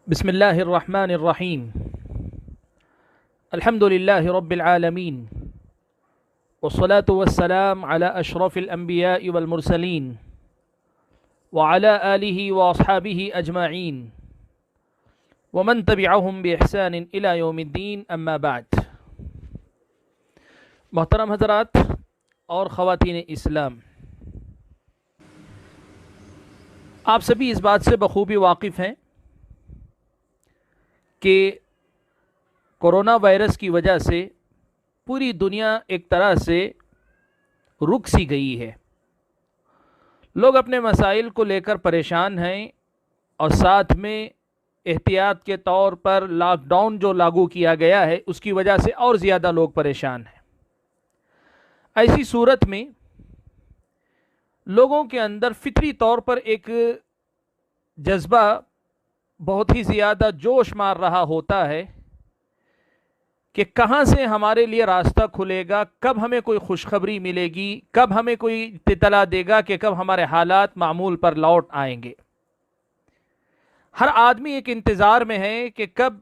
بسم اللہ الرحمن الرحیم الحمد للہ رب العالمین والصلاة والسلام على اشرف الانبیاء والمرسلین وعلى آلہ واصحابہ اجمعین ومن تبعہم بإحسان الى یوم الدین اما بعد۔ محترم حضرات اور خواتین اسلام، آپ سبھی اس بات سے بخوبی واقف ہیں کہ کورونا وائرس کی وجہ سے پوری دنیا ایک طرح سے رک سی گئی ہے۔ لوگ اپنے مسائل کو لے کر پریشان ہیں اور ساتھ میں احتیاط کے طور پر لاک ڈاؤن جو لاگو کیا گیا ہے اس کی وجہ سے اور زیادہ لوگ پریشان ہیں۔ ایسی صورت میں لوگوں کے اندر فطری طور پر ایک جذبہ بہت ہی زیادہ جوش مار رہا ہوتا ہے کہ کہاں سے ہمارے لیے راستہ کھلے گا، کب ہمیں کوئی خوشخبری ملے گی، کب ہمیں کوئی اطلاع دے گا کہ کب ہمارے حالات معمول پر لوٹ آئیں گے۔ ہر آدمی ایک انتظار میں ہے کہ کب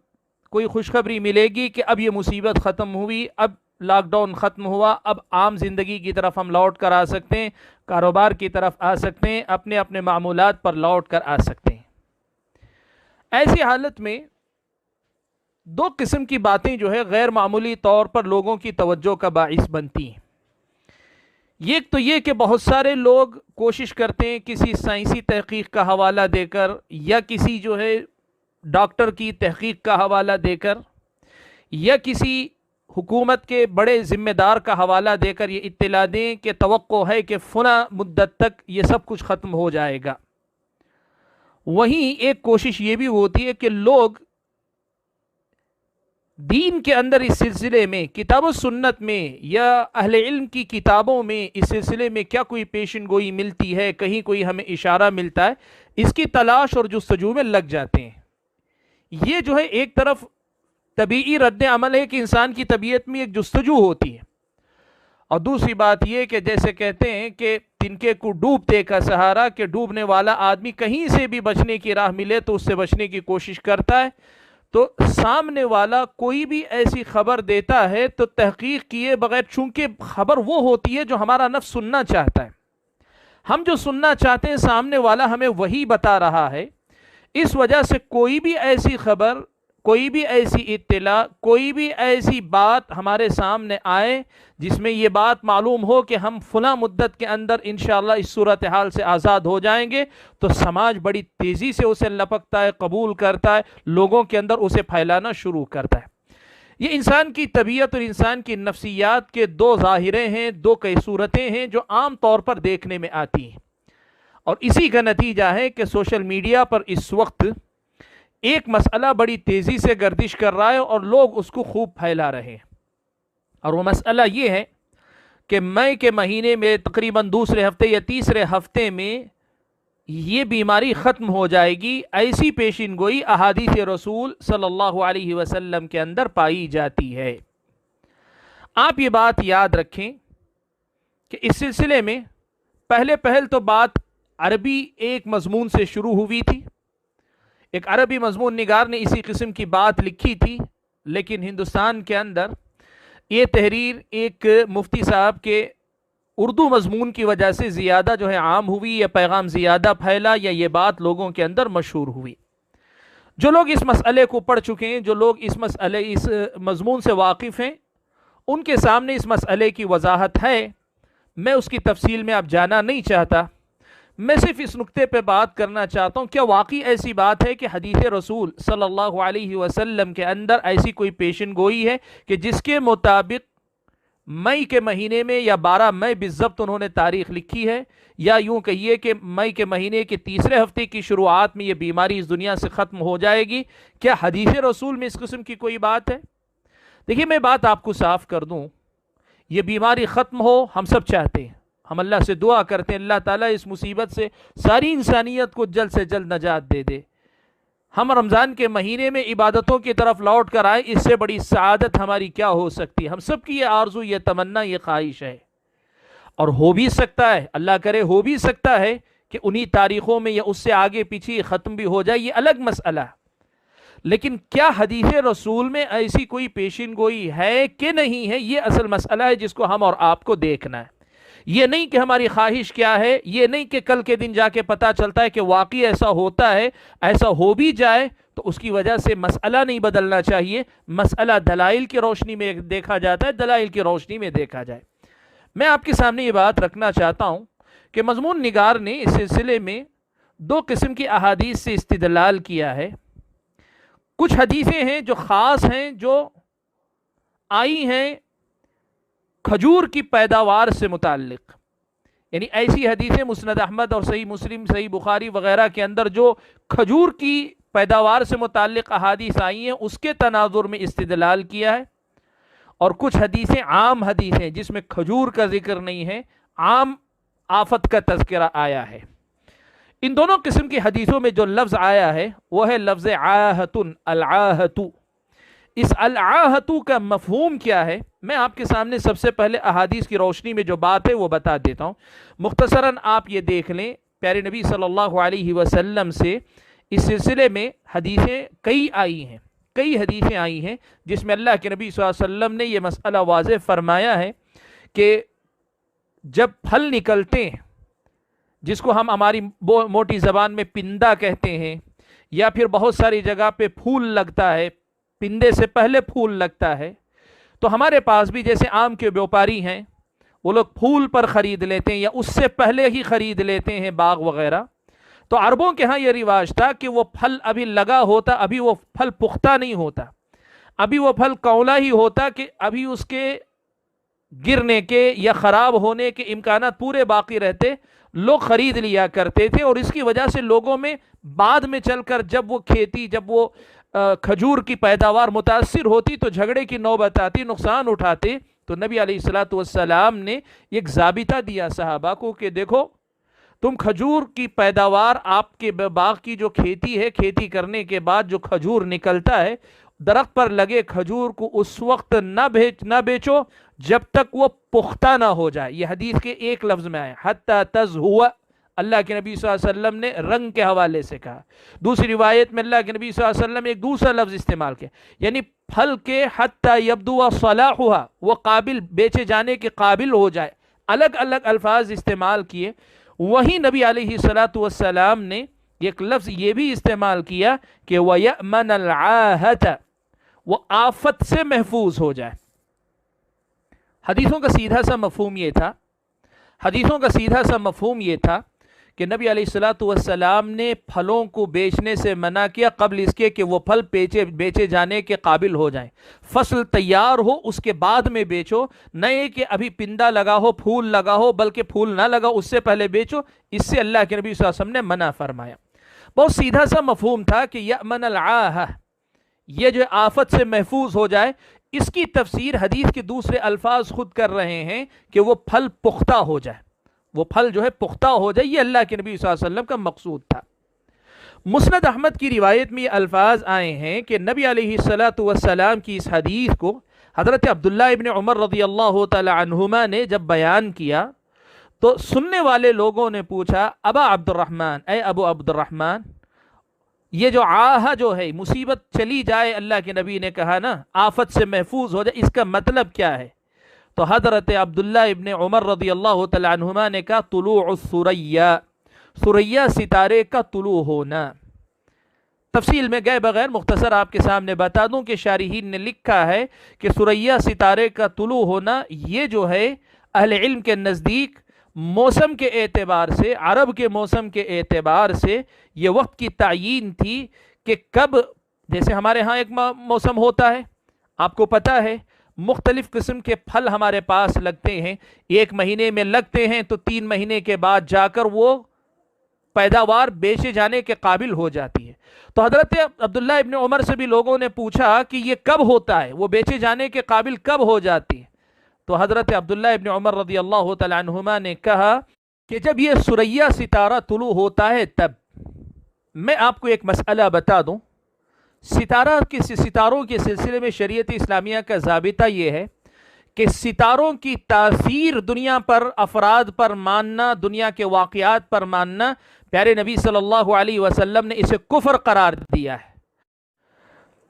کوئی خوشخبری ملے گی کہ اب یہ مصیبت ختم ہوئی، اب لاک ڈاؤن ختم ہوا، اب عام زندگی کی طرف ہم لوٹ کر آ سکتے ہیں، کاروبار کی طرف آ سکتے ہیں، اپنے اپنے معمولات پر لوٹ کر آ سکتے ہیں۔ ایسی حالت میں دو قسم کی باتیں جو ہے غیر معمولی طور پر لوگوں کی توجہ کا باعث بنتی ہیں۔ ایک تو یہ کہ بہت سارے لوگ کوشش کرتے ہیں کسی سائنسی تحقیق کا حوالہ دے کر یا کسی جو ہے ڈاکٹر کی تحقیق کا حوالہ دے کر یا کسی حکومت کے بڑے ذمہ دار کا حوالہ دے کر یہ اطلاع دیں کہ توقع ہے کہ فلاں مدت تک یہ سب کچھ ختم ہو جائے گا۔ وہیں ایک کوشش یہ بھی ہوتی ہے کہ لوگ دین کے اندر اس سلسلے میں کتاب و سنت میں یا اہل علم کی کتابوں میں اس سلسلے میں کیا کوئی پیشن گوئی ملتی ہے، کہیں کوئی ہمیں اشارہ ملتا ہے، اس کی تلاش اور جستجو میں لگ جاتے ہیں۔ یہ جو ہے ایک طرف طبیعی رد عمل ہے کہ انسان کی طبیعت میں ایک جستجو ہوتی ہے، اور دوسری بات یہ کہ جیسے کہتے ہیں کہ تنکے کو ڈوبتے کا سہارا، کہ ڈوبنے والا آدمی کہیں سے بھی بچنے کی راہ ملے تو اس سے بچنے کی کوشش کرتا ہے، تو سامنے والا کوئی بھی ایسی خبر دیتا ہے تو تحقیق کیے بغیر، چونکہ خبر وہ ہوتی ہے جو ہمارا نفس سننا چاہتا ہے، ہم جو سننا چاہتے ہیں سامنے والا ہمیں وہی بتا رہا ہے، اس وجہ سے کوئی بھی ایسی خبر، کوئی بھی ایسی اطلاع، کوئی بھی ایسی بات ہمارے سامنے آئے جس میں یہ بات معلوم ہو کہ ہم فلاں مدت کے اندر انشاءاللہ اس صورتحال سے آزاد ہو جائیں گے، تو سماج بڑی تیزی سے اسے لپکتا ہے، قبول کرتا ہے، لوگوں کے اندر اسے پھیلانا شروع کرتا ہے۔ یہ انسان کی طبیعت اور انسان کی نفسیات کے دو ظاہریں ہیں، دو کئی صورتیں ہیں جو عام طور پر دیکھنے میں آتی ہیں، اور اسی کا نتیجہ ہے کہ سوشل میڈیا پر اس وقت ایک مسئلہ بڑی تیزی سے گردش کر رہا ہے اور لوگ اس کو خوب پھیلا رہے ہیں، اور وہ مسئلہ یہ ہے کہ مئی کے مہینے میں تقریباً دوسرے ہفتے یا تیسرے ہفتے میں یہ بیماری ختم ہو جائے گی، ایسی پیشین گوئی احادیث رسول صلی اللہ علیہ وسلم کے اندر پائی جاتی ہے۔ آپ یہ بات یاد رکھیں کہ اس سلسلے میں پہل تو بات عربی ایک مضمون سے شروع ہوئی تھی، ایک عربی مضمون نگار نے اسی قسم کی بات لکھی تھی، لیکن ہندوستان کے اندر یہ تحریر ایک مفتی صاحب کے اردو مضمون کی وجہ سے زیادہ جو ہے عام ہوئی، یا پیغام زیادہ پھیلا، یا یہ بات لوگوں کے اندر مشہور ہوئی۔ جو لوگ اس مسئلے کو پڑھ چکے ہیں، جو لوگ اس مضمون سے واقف ہیں، ان کے سامنے اس مسئلے کی وضاحت ہے۔ میں اس کی تفصیل میں اب جانا نہیں چاہتا، میں صرف اس نقطے پہ بات کرنا چاہتا ہوں، کیا واقعی ایسی بات ہے کہ حدیث رسول صلی اللہ علیہ وسلم کے اندر ایسی کوئی پیشن گوئی ہے کہ جس کے مطابق مئی کے مہینے میں، یا 12 مئی بالضبط انہوں نے تاریخ لکھی ہے، یا یوں کہیے کہ مئی کے مہینے کے تیسرے ہفتے کی شروعات میں یہ بیماری اس دنیا سے ختم ہو جائے گی؟ کیا حدیث رسول میں اس قسم کی کوئی بات ہے؟ دیکھیے، میں بات آپ کو صاف کر دوں، یہ بیماری ختم ہو ہم سب چاہتے ہیں، ہم اللہ سے دعا کرتے ہیں اللہ تعالیٰ اس مصیبت سے ساری انسانیت کو جلد سے جلد نجات دے دے، ہم رمضان کے مہینے میں عبادتوں کی طرف لوٹ کر آئیں، اس سے بڑی سعادت ہماری کیا ہو سکتی ہے؟ ہم سب کی یہ آرزو، یہ تمنا، یہ خواہش ہے، اور ہو بھی سکتا ہے، اللہ کرے ہو بھی سکتا ہے کہ انہی تاریخوں میں یا اس سے آگے پیچھے ختم بھی ہو جائے، یہ الگ مسئلہ ہے۔ لیکن کیا حدیث رسول میں ایسی کوئی پیشین گوئی ہے کہ نہیں ہے، یہ اصل مسئلہ ہے جس کو ہم اور آپ کو دیکھنا ہے۔ یہ نہیں کہ ہماری خواہش کیا ہے، یہ نہیں کہ کل کے دن جا کے پتہ چلتا ہے کہ واقعی ایسا ہوتا ہے، ایسا ہو بھی جائے تو اس کی وجہ سے مسئلہ نہیں بدلنا چاہیے۔ مسئلہ دلائل کی روشنی میں دیکھا جاتا ہے، دلائل کی روشنی میں دیکھا جائے۔ میں آپ کے سامنے یہ بات رکھنا چاہتا ہوں کہ مضمون نگار نے اس سلسلے میں دو قسم کی احادیث سے استدلال کیا ہے۔ کچھ حدیثیں ہیں جو خاص ہیں، جو آئی ہیں کھجور کی پیداوار سے متعلق، یعنی ایسی حدیثیں مسند احمد اور صحیح مسلم، صحیح بخاری وغیرہ کے اندر جو کھجور کی پیداوار سے متعلق احادیث آئی ہیں اس کے تناظر میں استدلال کیا ہے۔ اور کچھ حدیثیں عام حدیثیں جس میں کھجور کا ذکر نہیں ہے، عام آفت کا تذکرہ آیا ہے۔ ان دونوں قسم کی حدیثوں میں جو لفظ آیا ہے وہ ہے لفظ عاہتن، العاہت۔ اس العاہت کا مفہوم کیا ہے، میں آپ کے سامنے سب سے پہلے احادیث کی روشنی میں جو بات ہے وہ بتا دیتا ہوں۔ مختصراً آپ یہ دیکھ لیں، پیارے نبی صلی اللہ علیہ وسلم سے اس سلسلے میں حدیثیں کئی آئی ہیں جس میں اللہ کے نبی صلی اللہ علیہ وسلم نے یہ مسئلہ واضح فرمایا ہے کہ جب پھل نکلتے ہیں، جس کو ہم ہماری موٹی زبان میں پندہ کہتے ہیں، یا پھر بہت ساری جگہ پہ پھول لگتا ہے، پندے سے پہلے پھول لگتا ہے، تو ہمارے پاس بھی جیسے آم کے بیوپاری ہیں، وہ لوگ پھول پر خرید لیتے ہیں یا اس سے پہلے ہی خرید لیتے ہیں باغ وغیرہ۔ تو عربوں کے ہاں یہ رواج تھا کہ وہ پھل ابھی لگا ہوتا، ابھی وہ پھل پختہ نہیں ہوتا، ابھی وہ پھل کولا ہی ہوتا کہ ابھی اس کے گرنے کے یا خراب ہونے کے امکانات پورے باقی رہتے، لوگ خرید لیا کرتے تھے۔ اور اس کی وجہ سے لوگوں میں بعد میں چل کر جب وہ کھجور کی پیداوار متاثر ہوتی تو جھگڑے کی نوبت آتی، نقصان اٹھاتے۔ تو نبی علیہ الصلوۃ والسلام نے ایک ضابطہ دیا صحابہ کو کہ دیکھو، تم کھجور کی پیداوار، آپ کے باغ کی جو کھیتی ہے، کھیتی کرنے کے بعد جو کھجور نکلتا ہے، درخت پر لگے کھجور کو اس وقت نہ بیچو جب تک وہ پختہ نہ ہو جائے۔ یہ حدیث کے ایک لفظ میں آیا، حتی تزہو، اللہ کے نبی صلی اللہ علیہ وسلم نے رنگ کے حوالے سے کہا۔ دوسری روایت میں اللہ کے نبی صلی اللہ علیہ وسلم نے ایک دوسرا لفظ استعمال کیا، یعنی پھل کے حتی یبدو صلاحها، وہ قابل بیچے جانے کے قابل ہو جائے۔ الگ الگ الفاظ استعمال کیے۔ وہیں نبی علیہ الصلوۃ والسلام نے ایک لفظ یہ بھی استعمال کیا کہ وَيَأْمَنَ الْعَاهَةَ، وہ آفت سے محفوظ ہو جائے۔ حدیثوں کا سیدھا سا مفہوم یہ تھا کہ نبی علیہ الصلوۃ والسلام نے پھلوں کو بیچنے سے منع کیا قبل اس کے کہ وہ پھل بیچے جانے کے قابل ہو جائیں۔ فصل تیار ہو اس کے بعد میں بیچو، نہ یہ کہ ابھی پندہ لگا ہو، پھول لگا ہو، بلکہ پھول نہ لگا اس سے پہلے بیچو۔ اس سے اللہ کے نبی صلی اللہ علیہ وسلم نے منع فرمایا۔ بہت سیدھا سا مفہوم تھا کہ یأمن العاہہ، یہ جو آفت سے محفوظ ہو جائے۔ اس کی تفسیر حدیث کے دوسرے الفاظ خود کر رہے ہیں کہ وہ پھل پختہ ہو جائے، وہ پھل جو ہے پختہ ہو جائے، یہ اللہ کے نبی صلی اللہ علیہ وسلم کا مقصود تھا۔ مسند احمد کی روایت میں یہ الفاظ آئے ہیں کہ نبی علیہ الصلوۃ والسلام کی اس حدیث کو حضرت عبداللہ ابن عمر رضی اللہ تعالی عنہما نے جب بیان کیا تو سننے والے لوگوں نے پوچھا، ابا عبد الرحمن، اے ابو عبد الرحمن، یہ جو آہا جو ہے، مصیبت چلی جائے، اللہ کے نبی نے کہا نا آفت سے محفوظ ہو جائے، اس کا مطلب کیا ہے؟ تو حضرت عبداللہ ابن عمر رضی اللہ تعالی عنہما نے کہا طلوع الثریہ، ثریہ ستارے کا طلوع ہونا۔ تفصیل میں گئے بغیر مختصر آپ کے سامنے بتا دوں کہ شارحین نے لکھا ہے کہ ثریہ ستارے کا طلوع ہونا یہ جو ہے اہل علم کے نزدیک موسم کے اعتبار سے، عرب کے موسم کے اعتبار سے یہ وقت کی تعیین تھی کہ کب، جیسے ہمارے ہاں ایک موسم ہوتا ہے، آپ کو پتہ ہے مختلف قسم کے پھل ہمارے پاس لگتے ہیں، 1 مہینے میں لگتے ہیں تو 3 مہینے کے بعد جا کر وہ پیداوار بیچے جانے کے قابل ہو جاتی ہے۔ تو حضرت عبداللہ ابن عمر سے بھی لوگوں نے پوچھا کہ یہ کب ہوتا ہے، وہ بیچے جانے کے قابل کب ہو جاتی ہے؟ تو حضرت عبداللہ ابن عمر رضی اللہ تعالی عنہما نے کہا کہ جب یہ ثریہ ستارہ طلوع ہوتا ہے تب۔ میں آپ کو ایک مسئلہ بتا دوں، ستاروں کے سلسلے میں شریعت اسلامیہ کا ضابطہ یہ ہے کہ ستاروں کی تاثیر دنیا پر، افراد پر ماننا، دنیا کے واقعات پر ماننا، پیارے نبی صلی اللہ علیہ وسلم نے اسے کفر قرار دیا ہے۔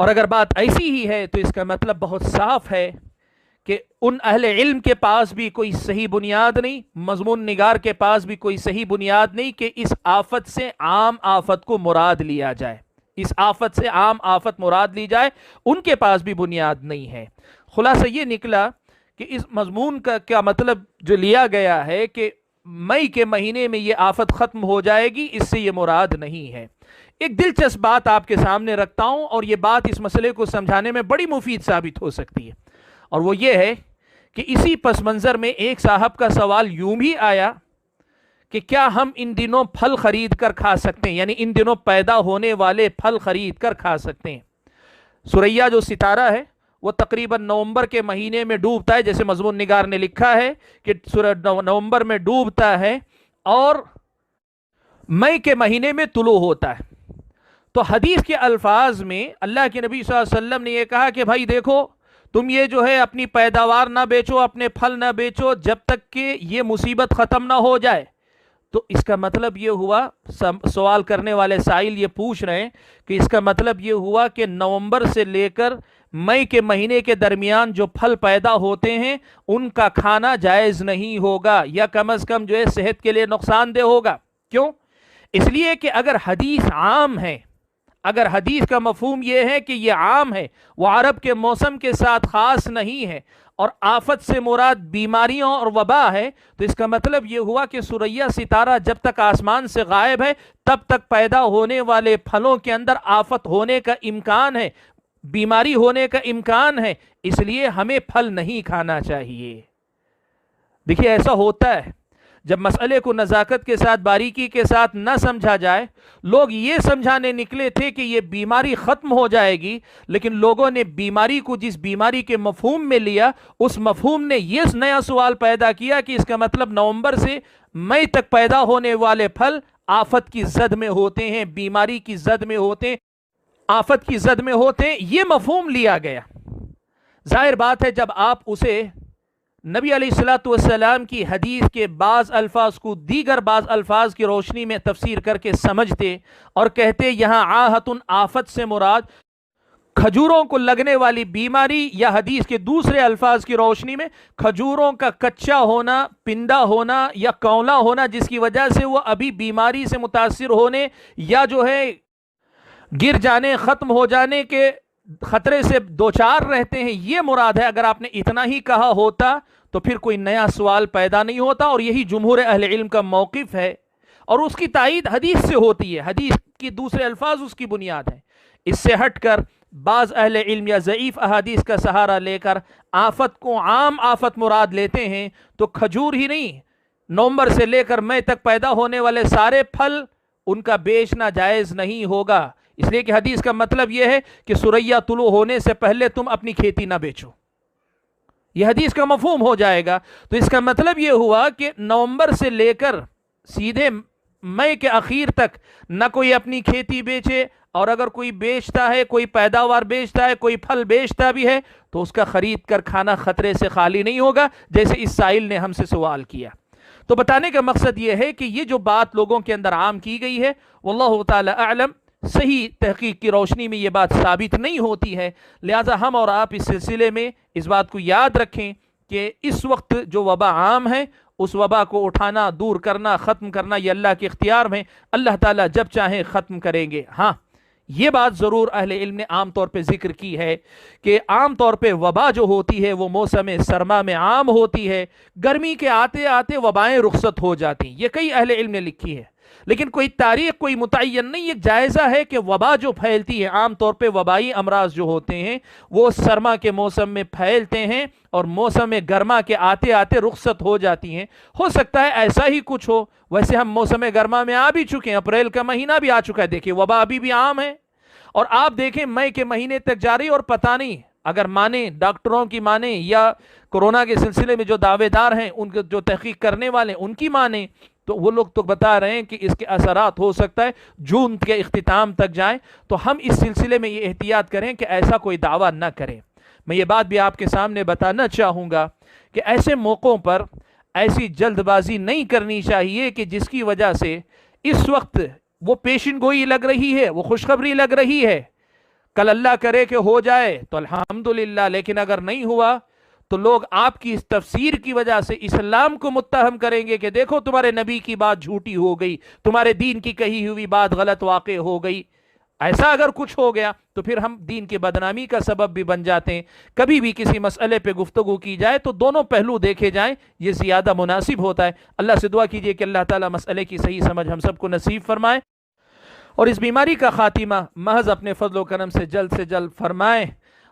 اور اگر بات ایسی ہی ہے تو اس کا مطلب بہت صاف ہے کہ ان اہل علم کے پاس بھی کوئی صحیح بنیاد نہیں، مضمون نگار کے پاس بھی کوئی صحیح بنیاد نہیں کہ اس آفت سے عام آفت کو مراد لیا جائے، اس آفت سے عام آفت مراد لی جائے، ان کے پاس بھی بنیاد نہیں ہے۔ خلاصہ یہ نکلا کہ اس مضمون کا کیا مطلب جو لیا گیا ہے کہ مئی کے مہینے میں یہ آفت ختم ہو جائے گی، اس سے یہ مراد نہیں ہے۔ ایک دلچسپ بات آپ کے سامنے رکھتا ہوں، اور یہ بات اس مسئلے کو سمجھانے میں بڑی مفید ثابت ہو سکتی ہے، اور وہ یہ ہے کہ اسی پس منظر میں ایک صاحب کا سوال یوں بھی آیا کہ کیا ہم ان دنوں پھل خرید کر کھا سکتے ہیں، یعنی ان دنوں پیدا ہونے والے پھل خرید کر کھا سکتے ہیں۔ سوریا جو ستارہ ہے وہ تقریباً نومبر کے مہینے میں ڈوبتا ہے، جیسے مضمون نگار نے لکھا ہے کہ نومبر میں ڈوبتا ہے اور مئی کے مہینے میں طلوع ہوتا ہے۔ تو حدیث کے الفاظ میں اللہ کے نبی صلی اللہ علیہ وسلم نے یہ کہا کہ بھائی دیکھو، تم یہ جو ہے اپنی پیداوار نہ بیچو، اپنے پھل نہ بیچو جب تک کہ یہ مصیبت ختم نہ ہو جائے۔ تو اس کا مطلب یہ ہوا، سوال کرنے والے سائل یہ پوچھ رہے ہیں کہ اس کا مطلب یہ ہوا کہ نومبر سے لے کر مئی کے مہینے کے درمیان جو پھل پیدا ہوتے ہیں ان کا کھانا جائز نہیں ہوگا، یا کم از کم جو ہے صحت کے لیے نقصان دہ ہوگا۔ کیوں؟ اس لیے کہ اگر حدیث عام ہے، اگر حدیث کا مفہوم یہ ہے کہ یہ عام ہے، وہ عرب کے موسم کے ساتھ خاص نہیں ہے، اور آفت سے مراد بیماریوں اور وبا ہے، تو اس کا مطلب یہ ہوا کہ سوریا ستارہ جب تک آسمان سے غائب ہے تب تک پیدا ہونے والے پھلوں کے اندر آفت ہونے کا امکان ہے، بیماری ہونے کا امکان ہے، اس لیے ہمیں پھل نہیں کھانا چاہیے۔ دیکھیے ایسا ہوتا ہے جب مسئلے کو نزاکت کے ساتھ، باریکی کے ساتھ نہ سمجھا جائے۔ لوگ یہ سمجھانے نکلے تھے کہ یہ بیماری ختم ہو جائے گی، لیکن لوگوں نے بیماری کو جس بیماری کے مفہوم میں لیا، اس مفہوم نے یہ نیا سوال پیدا کیا کہ اس کا مطلب نومبر سے مئی تک پیدا ہونے والے پھل آفت کی زد میں ہوتے ہیں، بیماری کی زد میں ہوتے ہیں، آفت کی زد میں ہوتے ہیں، یہ مفہوم لیا گیا۔ ظاہر بات ہے جب آپ اسے نبی علیہ الصلوۃ والسلام کی حدیث کے بعض الفاظ کو دیگر بعض الفاظ کی روشنی میں تفسیر کر کے سمجھتے اور کہتے یہاں آہتن آفت سے مراد کھجوروں کو لگنے والی بیماری، یا حدیث کے دوسرے الفاظ کی روشنی میں کھجوروں کا کچا ہونا، پنڈا ہونا یا کولا ہونا، جس کی وجہ سے وہ ابھی بیماری سے متاثر ہونے یا جو ہے گر جانے، ختم ہو جانے کے خطرے سے دوچار رہتے ہیں، یہ مراد ہے۔ اگر آپ نے اتنا ہی کہا ہوتا تو پھر کوئی نیا سوال پیدا نہیں ہوتا، اور یہی جمہور اہل علم کا موقف ہے، اور اس کی تائید حدیث سے ہوتی ہے، حدیث کی دوسرے الفاظ اس کی بنیاد ہے۔ اس سے ہٹ کر بعض اہل علم یا ضعیف احادیث کا سہارا لے کر آفت کو عام آفت مراد لیتے ہیں، تو کھجور ہی نہیں، نومبر سے لے کر مئی تک پیدا ہونے والے سارے پھل ان کا بیچنا جائز نہیں ہوگا، اس لیے کہ حدیث کا مطلب یہ ہے کہ سوریا طلوع ہونے سے پہلے تم اپنی کھیتی نہ بیچو، یہ حدیث کا مفہوم ہو جائے گا۔ تو اس کا مطلب یہ ہوا کہ نومبر سے لے کر سیدھے مئی کے اخیر تک نہ کوئی اپنی کھیتی بیچے، اور اگر کوئی بیچتا ہے، کوئی پیداوار بیچتا ہے، کوئی پھل بیچتا بھی ہے، تو اس کا خرید کر کھانا خطرے سے خالی نہیں ہوگا، جیسے اس سائل نے ہم سے سوال کیا۔ تو بتانے کا مقصد یہ ہے کہ یہ جو بات لوگوں کے اندر عام کی گئی ہے، واللہ تعالی اعلم، صحیح تحقیق کی روشنی میں یہ بات ثابت نہیں ہوتی ہے، لہذا ہم اور آپ اس سلسلے میں اس بات کو یاد رکھیں کہ اس وقت جو وبا عام ہے، اس وبا کو اٹھانا، دور کرنا، ختم کرنا یہ اللہ کے اختیار میں، اللہ تعالیٰ جب چاہیں ختم کریں گے۔ ہاں یہ بات ضرور اہل علم نے عام طور پہ ذکر کی ہے کہ عام طور پہ وبا جو ہوتی ہے وہ موسم سرما میں عام ہوتی ہے، گرمی کے آتے آتے وبائیں رخصت ہو جاتی ہیں، یہ کئی اہل علم نے لکھی ہے، لیکن کوئی تاریخ کوئی متعین نہیں۔ ایک جائزہ ہے کہ وبا جو پھیلتی ہے، عام طور پہ وبائی امراض جو ہوتے ہیں وہ سرما کے موسم میں پھیلتے ہیں اور موسم گرما کے آتے آتے رخصت ہو جاتی ہیں۔ ہو سکتا ہے ایسا ہی کچھ ہو، ویسے ہم موسم گرما میں آ بھی چکے ہیں، اپریل کا مہینہ بھی آ چکا ہے، دیکھیں وبا ابھی بھی عام ہے، اور آپ دیکھیں مئی کے مہینے تک جاری، اور پتہ نہیں اگر مانیں، ڈاکٹروں کی مانیں یا کورونا کے سلسلے میں جو دعوے دار ہیں، ان کے جو تحقیق کرنے والے ان کی مانیں، تو وہ لوگ تو بتا رہے ہیں کہ اس کے اثرات ہو سکتا ہے جون کے اختتام تک جائیں۔ تو ہم اس سلسلے میں یہ احتیاط کریں کہ ایسا کوئی دعویٰ نہ کریں۔ میں یہ بات بھی آپ کے سامنے بتانا چاہوں گا کہ ایسے موقعوں پر ایسی جلد بازی نہیں کرنی چاہیے کہ جس کی وجہ سے اس وقت وہ پیشن گوئی لگ رہی ہے، وہ خوشخبری لگ رہی ہے، کل اللہ کرے کہ ہو جائے تو الحمدللہ، لیکن اگر نہیں ہوا تو لوگ آپ کی اس تفسیر کی وجہ سے اسلام کو متہم کریں گے کہ دیکھو تمہارے نبی کی بات جھوٹی ہو گئی، تمہارے دین کی کہی ہوئی بات غلط واقع ہو گئی۔ ایسا اگر کچھ ہو گیا تو پھر ہم دین کی بدنامی کا سبب بھی بن جاتے ہیں۔ کبھی بھی کسی مسئلے پہ گفتگو کی جائے تو دونوں پہلو دیکھے جائیں، یہ زیادہ مناسب ہوتا ہے۔ اللہ سے دعا کیجئے کہ اللہ تعالیٰ مسئلے کی صحیح سمجھ ہم سب کو نصیب فرمائے، اور اس بیماری کا خاتمہ محض اپنے فضل و کرم سے جلد فرمائے،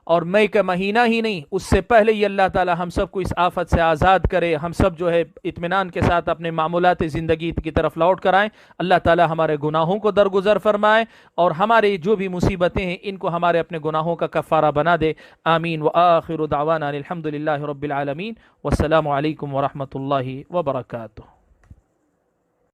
اور مئی کا مہینہ ہی نہیں اس سے پہلے ہی اللہ تعالی ہم سب کو اس آفت سے آزاد کرے، ہم سب جو ہے اطمینان کے ساتھ اپنے معمولات زندگی کی طرف لوٹ کر آئیں۔ اللہ تعالی ہمارے گناہوں کو درگزر فرمائے، اور ہمارے جو بھی مصیبتیں ہیں ان کو ہمارے اپنے گناہوں کا کفارہ بنا دے۔ آمین۔ وآخر دعوانا الحمد للہ رب العالمین، والسلام علیکم ورحمۃ اللہ وبرکاتہ۔